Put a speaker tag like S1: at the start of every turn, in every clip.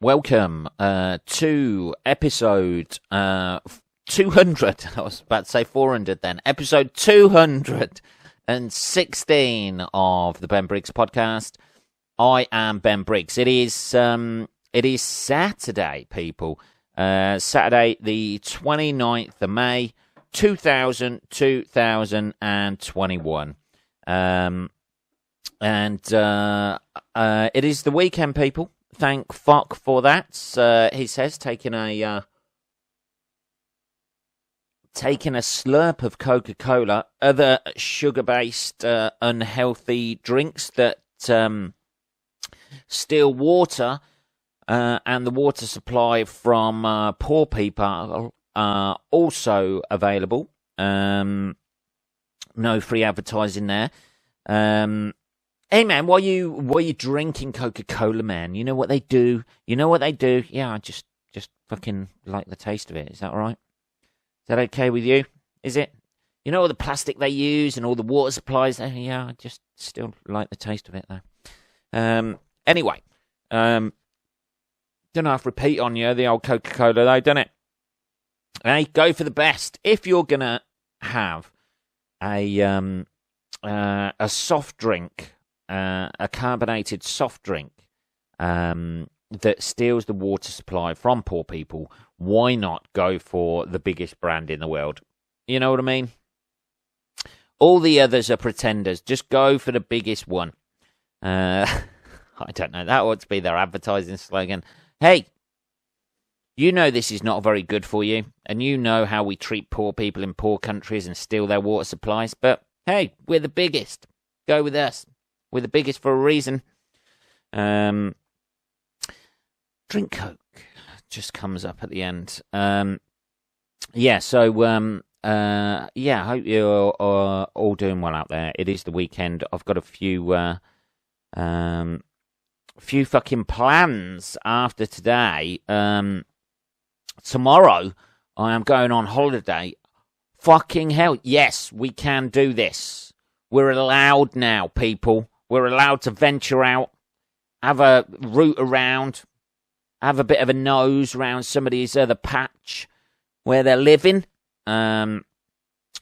S1: Welcome to episode 200. I was about to say 400 then. Episode 216 of the Ben Briggs podcast. I am Ben Briggs. It is Saturday, people. Saturday, the 29th of May, 2021. It is the weekend, people. Thank fuck for that. He says, taking a slurp of Coca-Cola, other sugar-based unhealthy drinks that steal water, and the water supply from poor people are also available. No free advertising there. Hey man, why you drinking Coca-Cola, man? You know what they do. Yeah, I just fucking like the taste of it. Is that all right? Is that okay with you? Is it? You know all the plastic they use and all the water supplies. Yeah, I just still like the taste of it though. Anyway, don't have to repeat on you the old Coca-Cola though, don't it? Hey, go for the best. If you're gonna have a soft drink. A carbonated soft drink that steals the water supply from poor people, why not go for the biggest brand in the world? You know what I mean? All the others are pretenders. Just go for the biggest one. I don't know. That ought to be their advertising slogan. Hey, you know this is not very good for you, and you know how we treat poor people in poor countries and steal their water supplies, but hey, we're the biggest. Go with us. We're the biggest for a reason. Drink Coke just comes up at the end. I hope you're all doing well out there. It is the weekend. I've got a few fucking plans after today. Tomorrow, I am going on holiday. Fucking hell, yes, we can do this. We're allowed now, people. We're allowed to venture out, have a root around, have a bit of a nose around somebody's other patch where they're living. I'm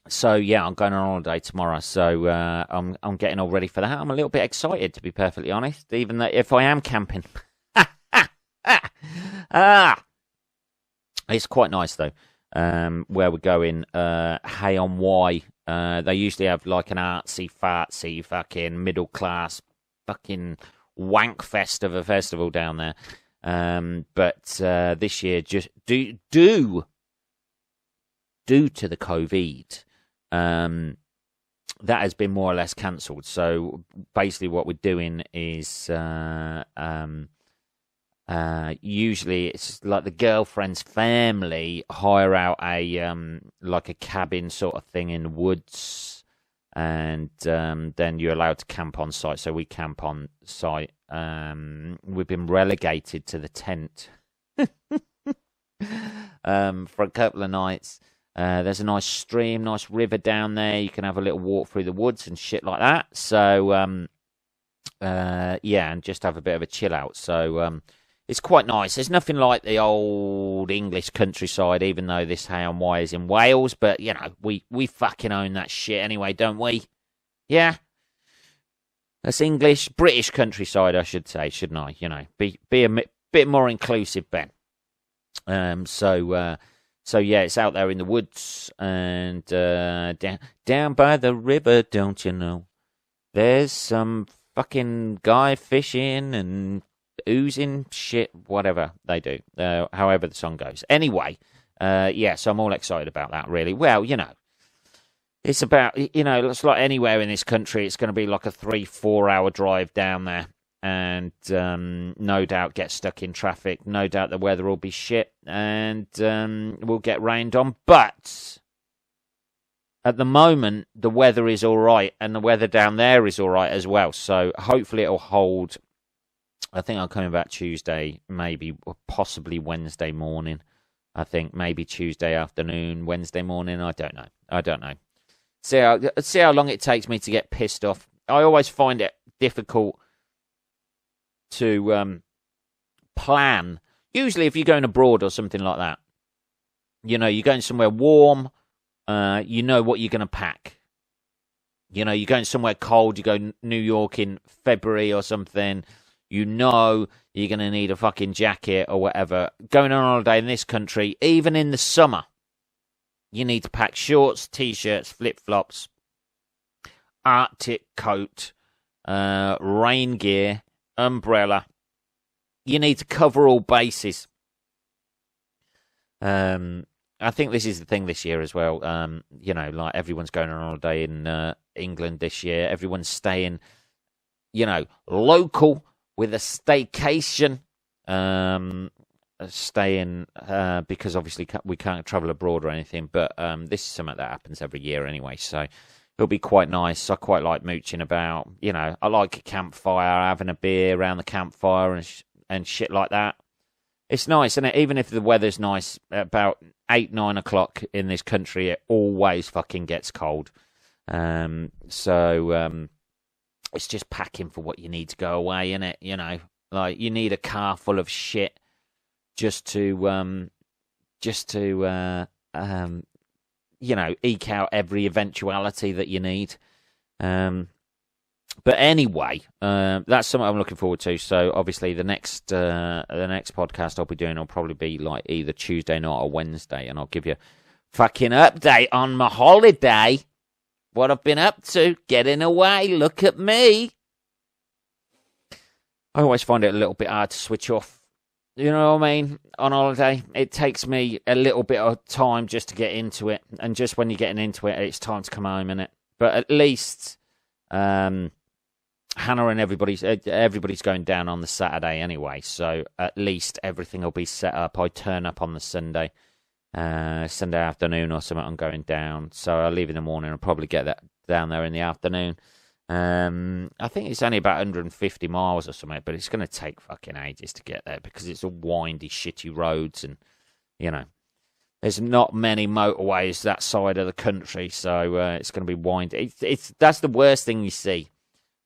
S1: going on holiday tomorrow, so I'm getting all ready for that. I'm a little bit excited, to be perfectly honest, even though if I am camping. It's quite nice though. Where we're going, Hay on Wye. They usually have like an artsy, fartsy, fucking middle class, fucking wank fest of a festival down there. But this year, just due to the COVID, that has been more or less cancelled. So basically, what we're doing is usually it's like the girlfriend's family hire out a like a cabin sort of thing in the woods, and then you're allowed to camp on site. So we camp on site. We've been relegated to the tent for a couple of nights. There's a nice stream, nice river down there. You can have a little walk through the woods and shit like that. So and just have a bit of a chill out. So it's quite nice. There's nothing like the old English countryside, even though this Hay on Wye is in Wales. But, you know, we fucking own that shit anyway, don't we? Yeah? That's English, British countryside, I should say, shouldn't I? You know, be a bit more inclusive, Ben. So it's out there in the woods and down by the river, don't you know? There's some fucking guy fishing and oozing shit, whatever they do, however the song goes. Anyway, so I'm all excited about that, really. Well, you know, it's about, you know, it's like anywhere in this country, it's going to be like a 3-4 hour drive down there, and no doubt get stuck in traffic, no doubt the weather will be shit, and we'll get rained on, but at the moment, the weather is all right, and the weather down there is all right as well, so hopefully it'll hold. I think I'm coming back Tuesday, maybe, or possibly Wednesday morning. I think maybe Tuesday afternoon, Wednesday morning. I don't know. See how long it takes me to get pissed off. I always find it difficult to plan Usually if you're going abroad or something like that, you know, you're going somewhere warm, you know what you're going to pack. You know, you're going somewhere cold, you go New York in February or something, you know you're going to need a fucking jacket or whatever. Going on holiday in this country, even in the summer, you need to pack shorts, T-shirts, flip-flops, Arctic coat, rain gear, umbrella. You need to cover all bases. I think this is the thing this year as well. You know, like everyone's going on holiday in England this year. Everyone's staying, you know, local with a staycation. Staying because obviously we can't travel abroad or anything. But this is something that happens every year anyway. So it'll be quite nice. I quite like mooching about. You know, I like a campfire, having a beer around the campfire and shit like that. It's nice, and even if the weather's nice, about 8, 9 o'clock in this country, it always fucking gets cold. So it's just packing for what you need to go away, innit? You know, like you need a car full of shit just to you know, eke out every eventuality that you need. But anyway, that's something I'm looking forward to. So obviously the next podcast I'll be doing will probably be like either Tuesday night or Wednesday, and I'll give you a fucking update on my holiday, what I've been up to, getting away. Look at me. I always find it a little bit hard to switch off. You know what I mean? On holiday, it takes me a little bit of time just to get into it, and just when you're getting into it, it's time to come home, innit? But at least Hannah and everybody's going down on the Saturday anyway, so at least everything will be set up. I turn up on the Sunday afternoon or something. I'm going down, so I'll leave in the morning. I'll probably get that down there in the afternoon. I think it's only about 150 miles or something, but it's going to take fucking ages to get there because it's all windy, shitty roads, and you know, there's not many motorways that side of the country, so it's going to be windy. That's the worst thing you see.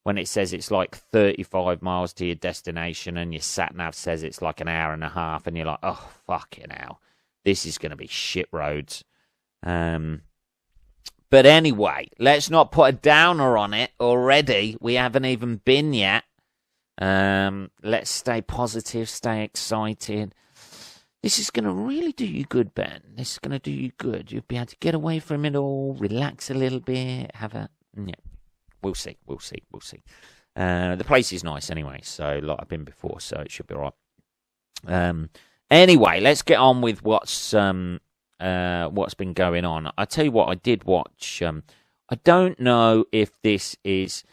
S1: When it says it's like 35 miles to your destination and your sat-nav says it's like an hour and a half, and you're like, oh, fucking hell, this is going to be shit roads. But anyway, let's not put a downer on it already. We haven't even been yet. Let's stay positive, stay excited. This is going to really do you good, Ben. This is going to do you good. You'll be able to get away from it all, relax a little bit, yeah. We'll see. The place is nice anyway, so like I've been before, so it should be all right. Anyway, let's get on with what's been going on. I tell you what, I did watch. I don't know if this is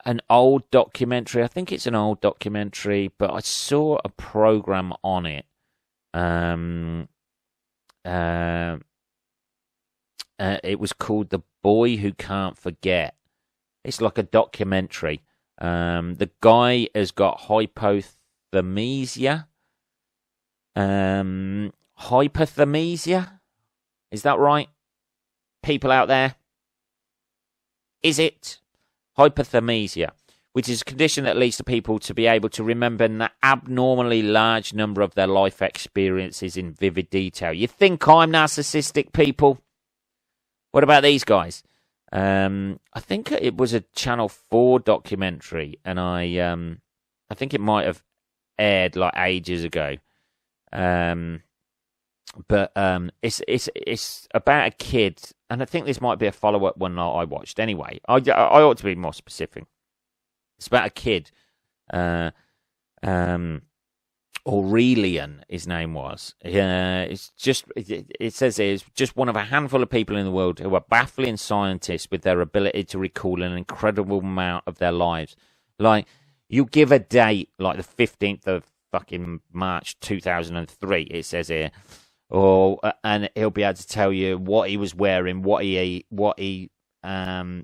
S1: an old documentary. I think it's an old documentary, but I saw a program on it. It was called "The Boy Who Can't Forget." It's like a documentary. The guy has got hypothermia. Hypothermia? Is that right? People out there? Is it? Hypothermia, which is a condition that leads to people to be able to remember an abnormally large number of their life experiences in vivid detail. You think I'm narcissistic, people? What about these guys? I think it was a Channel 4 documentary, and I think it might have aired like ages ago. But it's about a kid, and I think this might be a follow-up one that I watched. Anyway, I ought to be more specific. It's about a kid, Aurelian, his name was. It says it's just one of a handful of people in the world who are baffling scientists with their ability to recall an incredible amount of their lives. Like, you give a date, like the 15th of fucking March 2003, it says here, and he'll be able to tell you what he was wearing, what the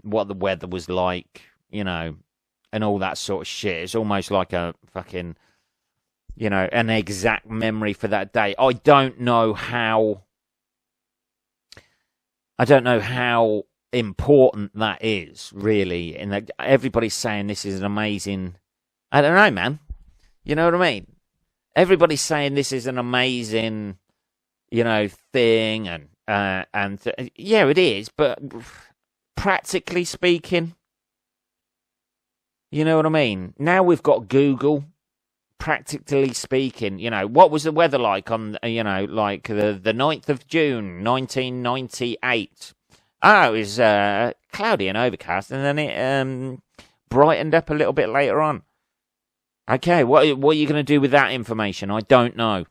S1: weather was like, you know, and all that sort of shit. It's almost like a fucking, you know, an exact memory for that day. I don't know how important that is, really. And that everybody's saying this is an amazing. I don't know, man. You know what I mean? everybody's saying this is an amazing, thing, and yeah, it is. But practically speaking, you know what I mean? Now we've got Google. Practically speaking, what was the weather like on, like the 9th of June, 1998? Oh, it was cloudy and overcast, and then it brightened up a little bit later on. Okay, what are you going to do with that information? I don't know.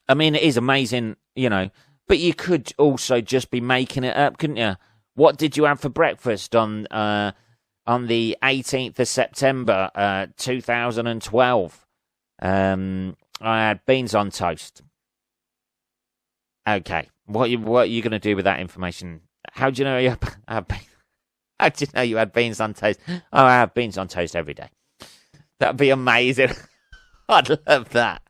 S1: I mean, it is amazing, but you could also just be making it up, couldn't you? What did you have for breakfast on the 18th of September, 2012? I had beans on toast. Okay, what are you going to do with that information? How do you know you have how do you know you had beans on toast? Oh, I have beans on toast every day. That'd be amazing. I'd love that.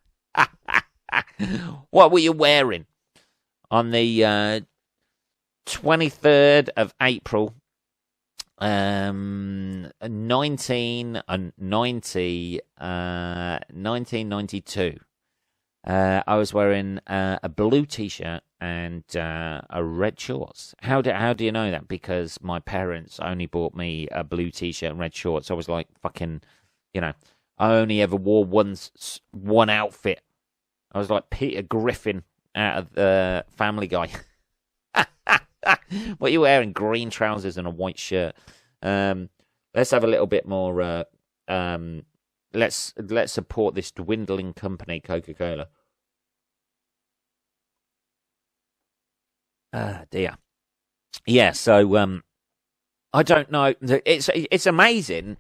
S1: What were you wearing on the 23rd of April? 1992. I was wearing a blue t-shirt and a red shorts. How do you know that? Because my parents only bought me a blue t-shirt and red shorts. I was like fucking, I only ever wore one outfit. I was like Peter Griffin out of the Family Guy. What are you wearing? Green trousers and a white shirt. Let's have a little bit more. Let's support this dwindling company, Coca-Cola. Dear. Yeah. So I don't know. It's amazing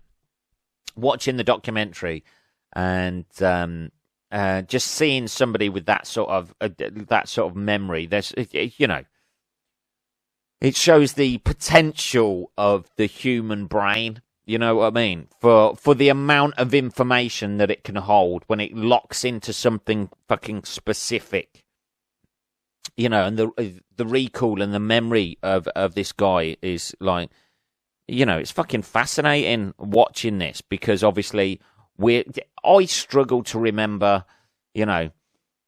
S1: watching the documentary and just seeing somebody with that sort of memory. There's it shows the potential of the human brain. You know what I mean? For the amount of information that it can hold when it locks into something fucking specific. And the recall and the memory of this guy is like, it's fucking fascinating watching this, because obviously I struggle to remember,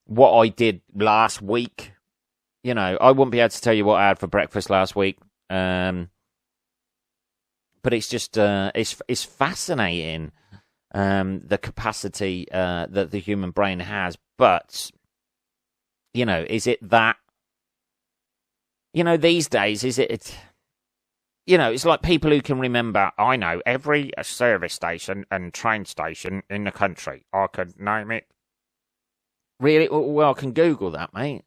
S1: what I did last week. I wouldn't be able to tell you what I had for breakfast last week. But it's just it's fascinating, the capacity that the human brain has. But is it that? These days, is it? It's like people who can remember. I know every service station and train station in the country. I could name it. Really? Well, I can Google that, mate.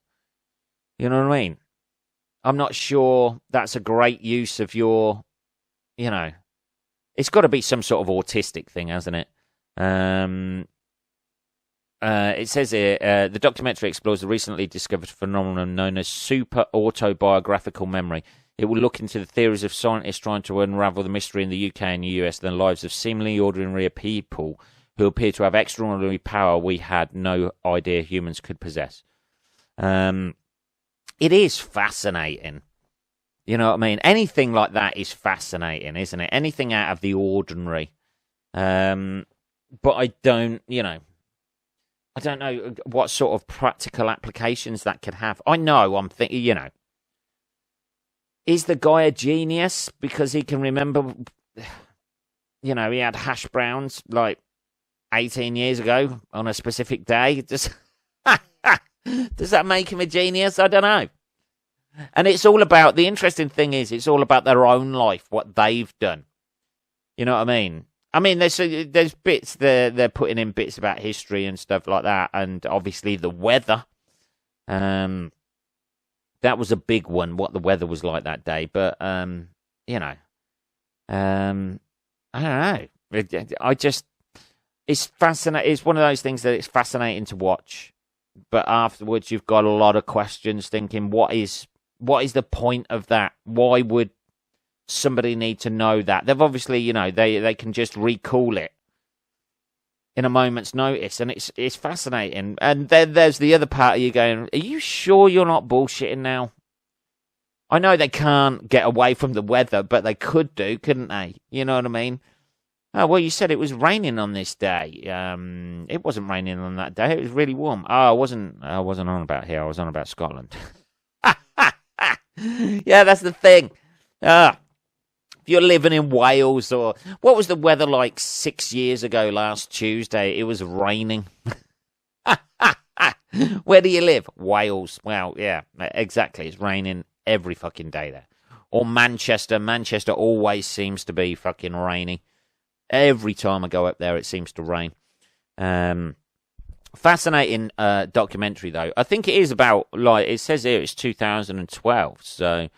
S1: You know what I mean? I'm not sure that's a great use of your. It's got to be some sort of autistic thing, hasn't it? It says here, the documentary explores the recently discovered phenomenon known as super autobiographical memory. It will look into the theories of scientists trying to unravel the mystery in the UK and the US and the lives of seemingly ordinary people who appear to have extraordinary power we had no idea humans could possess. It is fascinating. You know what I mean? Anything like that is fascinating, isn't it? Anything out of the ordinary. But I don't know what sort of practical applications that could have. I know, I'm thinking, is the guy a genius because he can remember, he had hash browns like 18 years ago on a specific day? Does that make him a genius? I don't know. And it's all about, the interesting thing is, it's all about their own life, what they've done. You know what I mean? I mean, there's bits, they're putting in bits about history and stuff like that, and obviously the weather. That was a big one, what the weather was like that day. But, I don't know. It's fascinating. It's one of those things that it's fascinating to watch. But afterwards, you've got a lot of questions thinking, what is the point of that? Why would somebody need to know that? They've obviously, they can just recall it in a moment's notice, and it's fascinating. And then there's the other part of you going, are you sure you're not bullshitting now? I know they can't get away from the weather, but they could do, couldn't they? You know what I mean? Oh, well, you said it was raining on this day. It wasn't raining on that day. It was really warm. Oh, I wasn't on about here. I was on about Scotland. Yeah, that's the thing. If you're living in Wales, or what was the weather like 6 years ago last Tuesday? It was raining. Where do you live? Wales. Well, yeah, exactly. It's raining every fucking day there. Or Manchester. Manchester always seems to be fucking rainy. Every time I go up there, it seems to rain. Fascinating documentary, though. I think it is about, like, it says here it's 2012. So,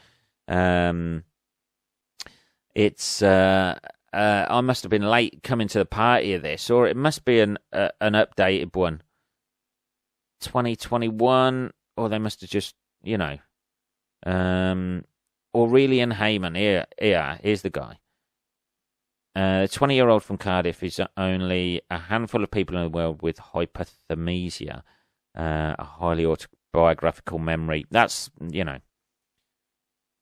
S1: it's, I must have been late coming to the party of this, or it must be an updated one. 2021, or they must have just, Aurelian Heyman. Here's the guy. A 20-year-old from Cardiff is only a handful of people in the world with hypothermesia, a highly autobiographical memory. That's,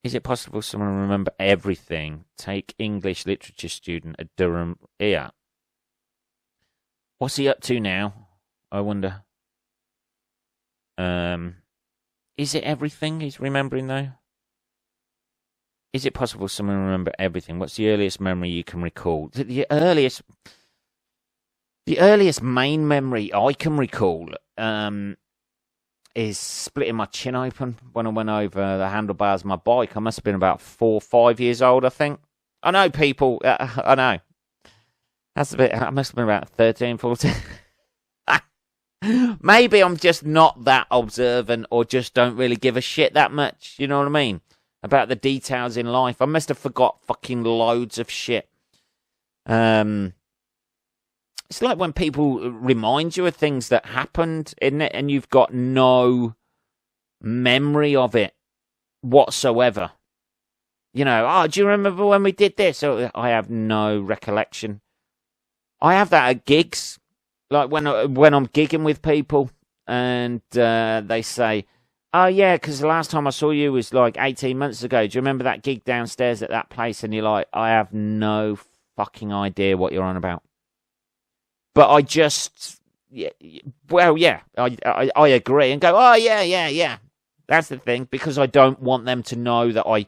S1: Is it possible someone will remember everything? Take English literature student at Durham. Yeah. What's he up to now? I wonder. Is it everything he's remembering, though? Is it possible someone will remember everything? What's the earliest memory you can recall? The earliest main memory I can recall is splitting my chin open when I went over the handlebars of my bike. I must have been about 4 or 5 years old, I think. I know, people. I know. That's a bit. I must have been about 13, 14. Maybe I'm just not that observant, or just don't really give a shit that much. You know what I mean? About the details in life. I must have forgot fucking loads of shit. It's like when people remind you of things that happened, isn't it? And you've got no memory of it whatsoever. Do you remember when we did this? Oh, I have no recollection. I have that at gigs. Like when I'm gigging with people and they say, oh, yeah, because the last time I saw you was like 18 months ago. Do you remember that gig downstairs at that place? And you're like, I have no fucking idea what you're on about. But I just, I agree and go, oh, yeah. That's the thing, because I don't want them to know that I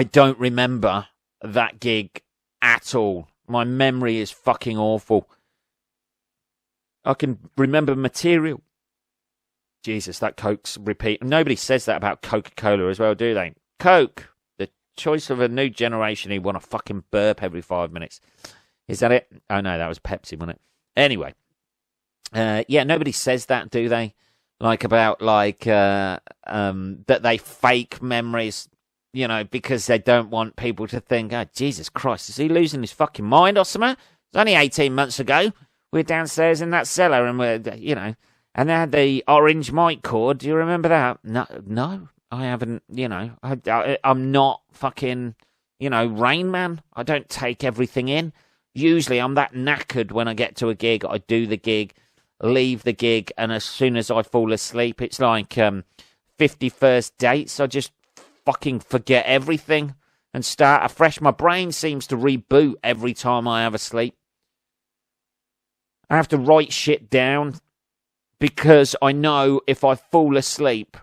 S1: don't remember that gig at all. My memory is fucking awful. I can remember material. Jesus, that Coke's repeat. Nobody says that about Coca-Cola as well, do they? Coke, the choice of a new generation who want to fucking burp every 5 minutes. Is that it? Oh, no, that was Pepsi, wasn't it? Anyway. Nobody says that, do they? That they fake memories, because they don't want people to think, oh, Jesus Christ, is he losing his fucking mind or something? It's only 18 months ago. We're downstairs in that cellar and we're, and they had the orange mic cord. Do you remember that? No, I haven't, I'm not fucking, Rain Man. I don't take everything in. Usually I'm that knackered when I get to a gig. I do the gig, leave the gig, and as soon as I fall asleep, it's like 51st dates. I just fucking forget everything and start afresh. My brain seems to reboot every time I have a sleep. I have to write shit down because I know if I fall asleep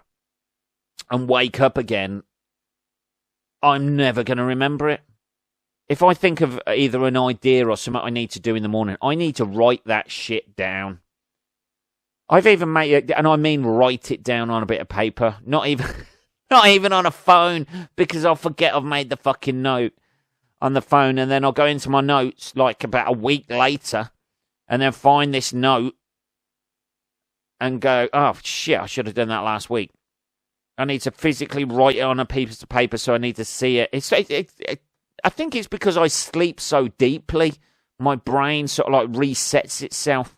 S1: and wake up again, I'm never going to remember it. If I think of either an idea or something I need to do in the morning, I need to write that shit down. I've even made it, and I mean write it down on a bit of paper, not even on a phone, because I'll forget I've made the fucking note on the phone, and then I'll go into my notes like about a week later, and then find this note and go, oh shit, I should have done that last week. I need to physically write it on a piece of paper, so I need to see it. I think it's because I sleep so deeply, my brain sort of like resets itself.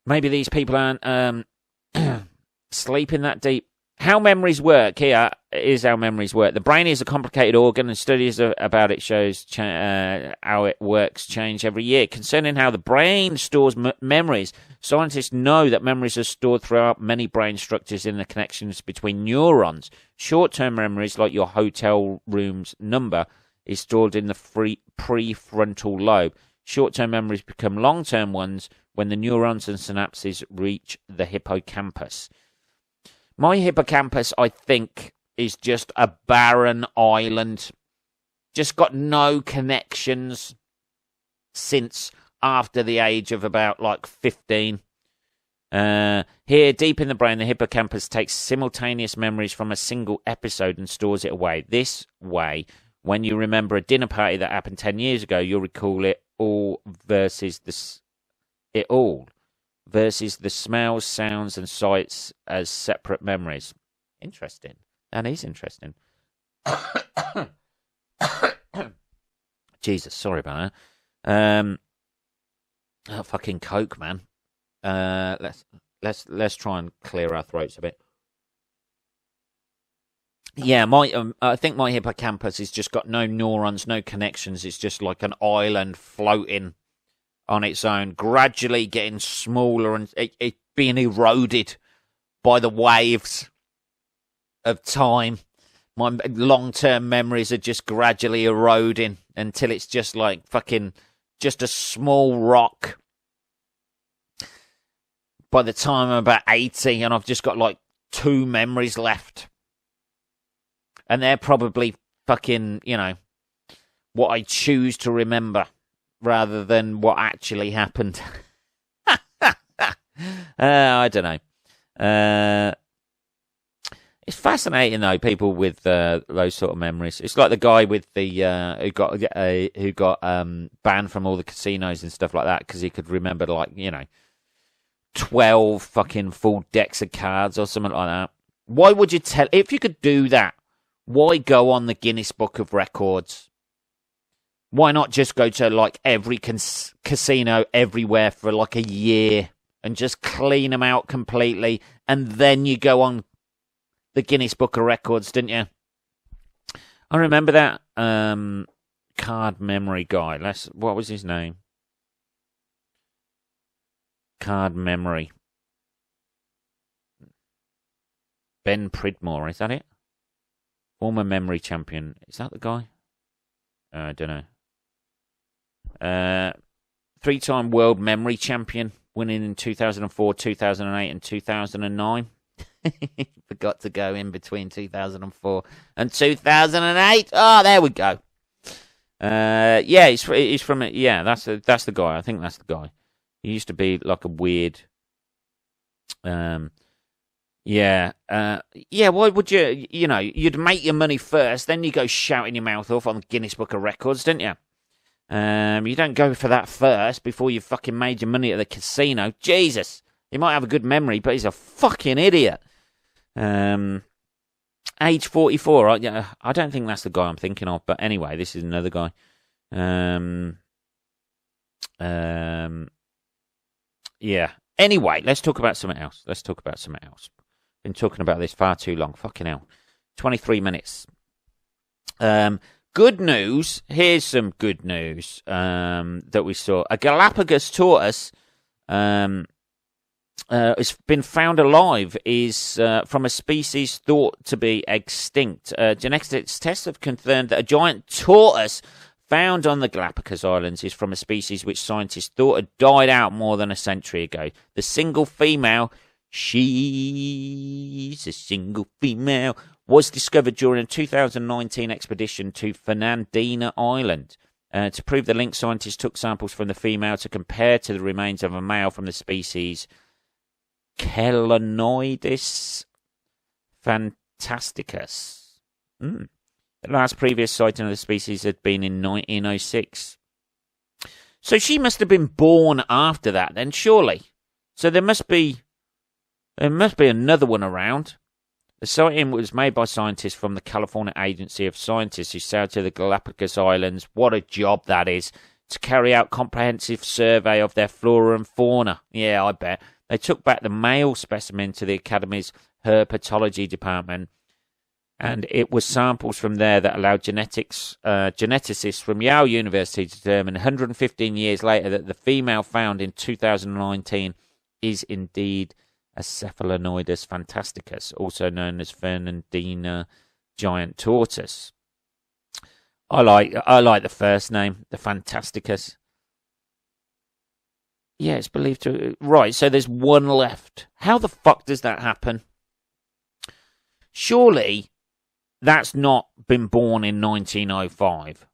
S1: Maybe these people aren't sleeping that deep. How memories work. Here is how memories work. The brain is a complicated organ, and studies about it shows how it works change every year. Concerning how the brain stores memories, scientists know that memories are stored throughout many brain structures in the connections between neurons. Short-term memories, like your hotel room's number, is stored in the prefrontal lobe. Short-term memories become long-term ones when the neurons and synapses reach the hippocampus. My hippocampus, I think, is just a barren island. Just got no connections since after the age of about, 15. Here, deep in the brain, the hippocampus takes simultaneous memories from a single episode and stores it away. This way, when you remember a dinner party that happened 10 years ago, you'll recall it all versus the smells, sounds, and sights as separate memories. Interesting. That is interesting. Jesus, sorry about that. Fucking Coke, man. Let's try and clear our throats a bit. Yeah, I think my hippocampus has just got no neurons, no connections. It's just like an island floating on its own, gradually getting smaller and it being eroded by the waves of time. My long-term memories are just gradually eroding until it's just like fucking just a small rock. By the time I'm about 80 and I've just got 2 memories left. And they're probably fucking, what I choose to remember rather than what actually happened. I don't know. It's fascinating though, people with those sort of memories. It's like the guy with the who got banned from all the casinos and stuff like that because he could remember 12 fucking full decks of cards or something like that. Why would you if you could do that? Why go on the Guinness Book of Records? Why not just go to every casino everywhere for a year and just clean them out completely, and then you go on the Guinness Book of Records, didn't you? I remember that card memory guy. What was his name? Card memory. Ben Pridmore, is that it? Former memory champion. Is that the guy? I don't know. 3-time world memory champion, winning in 2004, 2008, and 2009. Forgot to go in between 2004 and 2008. Oh, there we go. Yeah, he's from it. Yeah, that's the guy. I think that's the guy. He used to be like a weird. Yeah. Why would you? You'd make your money first, then you go shouting your mouth off on the Guinness Book of Records, didn't you? You don't go for that first before you fucking made your money at the casino. Jesus, he might have a good memory, but he's a fucking idiot. Age 44. I don't think that's the guy I'm thinking of, but anyway, this is another guy. Yeah. Anyway, let's talk about something else. Been talking about this far too long. Fucking hell. 23 minutes. Good news. Here's some good news that we saw. A Galapagos tortoise has been found alive, is from a species thought to be extinct. Genetics tests have confirmed that a giant tortoise found on the Galapagos Islands is from a species which scientists thought had died out more than a century ago. The single female, she's a single female, was discovered during a 2019 expedition to Fernandina Island. To prove the link, scientists took samples from the female to compare to the remains of a male from the species Chelonoidis fantasticus. The last previous sighting of the species had been in 1906. So she must have been born after that then, surely. So there must be another one around. The sighting was made by scientists from the California Agency of Scientists who sailed to the Galapagos Islands. What a job that is, to carry out comprehensive survey of their flora and fauna. Yeah, I bet. They took back the male specimen to the Academy's herpetology department, and it was samples from there that allowed geneticists from Yale University to determine 115 years later that the female found in 2019 is indeed a Cephalanoidus fantasticus, also known as Fernandina giant tortoise. I like the first name, the Fantasticus. Yeah, it's believed to... Right, so there's one left. How the fuck does that happen? Surely that's not been born in 1905.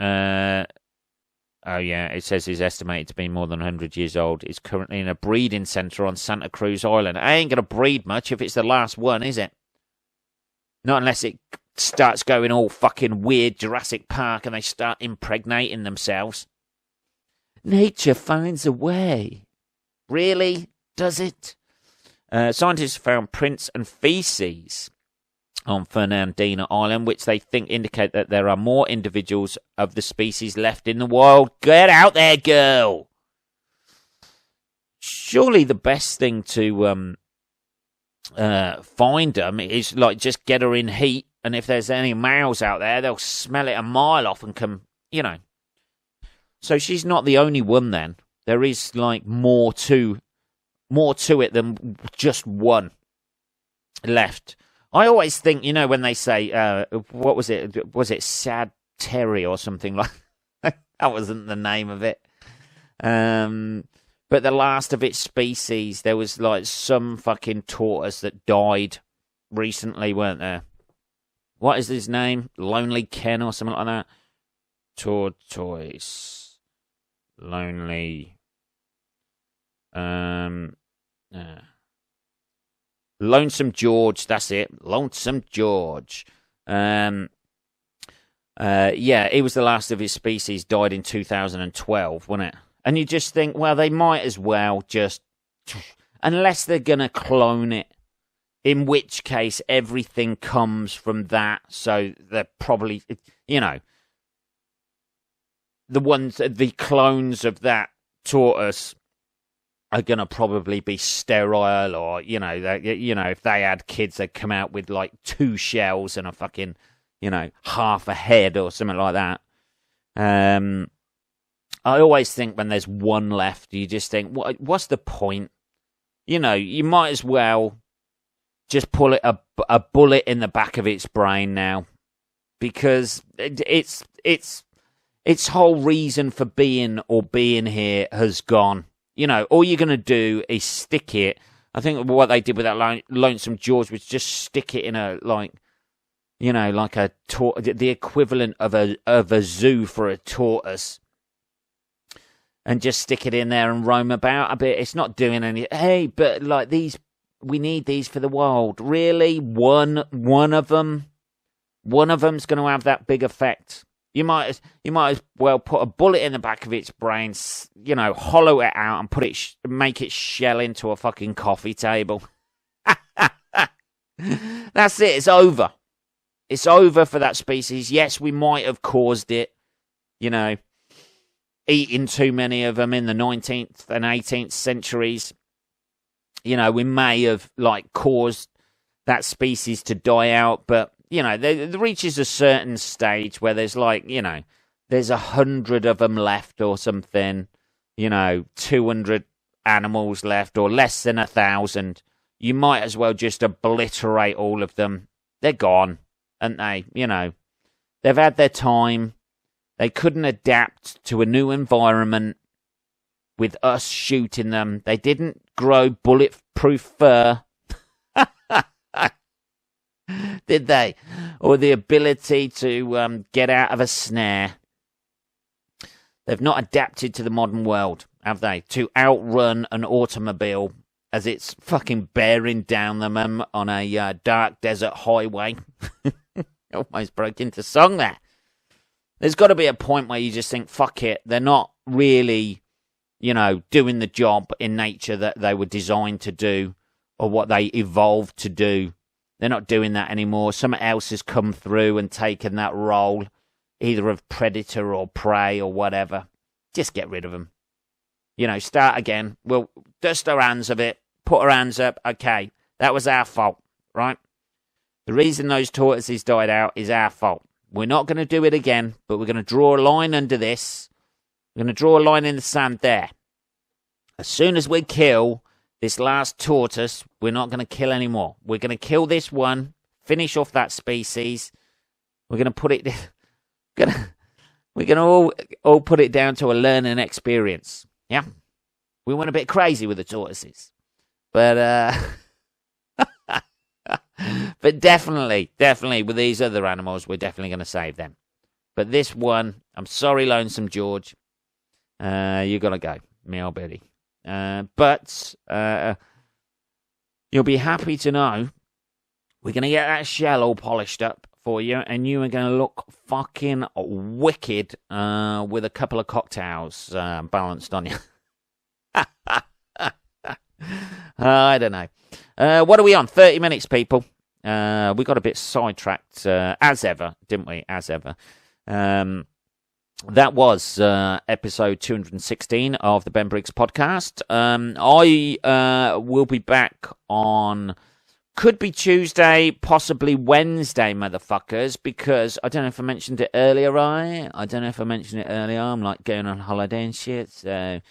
S1: Oh, yeah, it says he's estimated to be more than 100 years old. He's currently in a breeding centre on Santa Cruz Island. I ain't going to breed much if it's the last one, is it? Not unless it starts going all fucking weird Jurassic Park and they start impregnating themselves. Nature finds a way. Really? Does it? Scientists found prints and feces on Fernandina Island, which they think indicate that there are more individuals of the species left in the wild. Get out there, girl! Surely the best thing to find them is like just get her in heat, and if there's any males out there, they'll smell it a mile off and come, you know. So she's not the only one then. There is like more to it than just one left. I always think, you know, when they say, what was it? Was it Sad Terry or something like that? That wasn't the name of it. But the last of its species, there was like some fucking tortoise that died recently, weren't there? What is his name? Lonely Ken or something like that? Tortoise. Lonely. Lonesome George, that's it. Lonesome George. Yeah, it was the last of his species, died in 2012, wasn't it? And you just think, well, they might as well just... Unless they're going to clone it. In which case, everything comes from that. So they're probably, you know... The clones of that tortoise are going to probably be sterile, or, you know, if they had kids, they'd come out with like 2 shells and a fucking, you know, half a head or something like that. I always think when there's one left, you just think, what's the point? You know, you might as well just pull it a bullet in the back of its brain now, because its whole reason for being here has gone. You know, all you're going to do is stick it. I think what they did with that Lonesome George was just stick it in a, like, you know, like the equivalent of a zoo for a tortoise, and just stick it in there and roam about a bit. It's not doing any. Hey, but like these, we need these for the wild. Really, one of them's going to have that big effect. You might as well put a bullet in the back of its brain, you know, hollow it out and make it shell into a fucking coffee table. That's it. It's over. It's over for that species. Yes, we might have caused it, you know, eating too many of them in the 19th and 18th centuries. You know, we may have like caused that species to die out, but you know, there reaches a certain stage where there's like, you know, there's 100 of them left or something, you know, 200 animals left or less than 1,000. You might as well just obliterate all of them. They're gone, aren't they? You know, they've had their time. They couldn't adapt to a new environment with us shooting them. They didn't grow bulletproof fur. Did they? Or the ability to get out of a snare. They've not adapted to the modern world, have they? To outrun an automobile as it's fucking bearing down them on a dark desert highway. Almost broke into song there. There's got to be a point where you just think, fuck it. They're not really, you know, doing the job in nature that they were designed to do or what they evolved to do. They're not doing that anymore. Someone else has come through and taken that role, either of predator or prey or whatever. Just get rid of them. start again. We'll dust our hands of it, put our hands up. Okay, that was our fault, right? The reason those tortoises died out is our fault. We're not going to do it again, but we're going to draw a line under this. We're going to draw a line in the sand there. As soon as we kill this last tortoise, we're not going to kill anymore. We're going to kill this one, finish off that species. We're going to put it... We're going to all put it down to a learning experience. Yeah? We went a bit crazy with the tortoises. But... But definitely with these other animals, we're definitely going to save them. But this one, I'm sorry, Lonesome George. You got to go, me old Betty. But you'll be happy to know we're going to get that shell all polished up for you, and you are going to look fucking wicked with a couple of cocktails balanced on you. I don't know. What are we on? 30 minutes, people. We got a bit sidetracked, as ever, didn't we? As ever. That was episode 216 of the Ben Briggs podcast. I will be back on, could be Tuesday, possibly Wednesday, motherfuckers, because I don't know if I mentioned it earlier, right? I don't know if I mentioned it earlier. I'm like going on holiday and shit, so...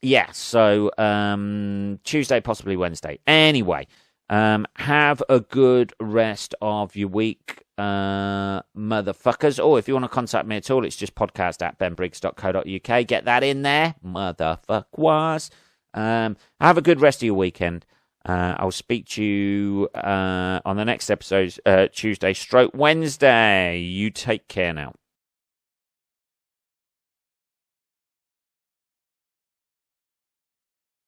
S1: Yeah, so Tuesday, possibly Wednesday. Anyway, have a good rest of your week, motherfuckers. Or if you want to contact me at all, it's just podcast@benbriggs.co.uk. Get that in there, motherfuckers. Have a good rest of your weekend. I'll speak to you on the next episode, Tuesday / Wednesday. You take care now.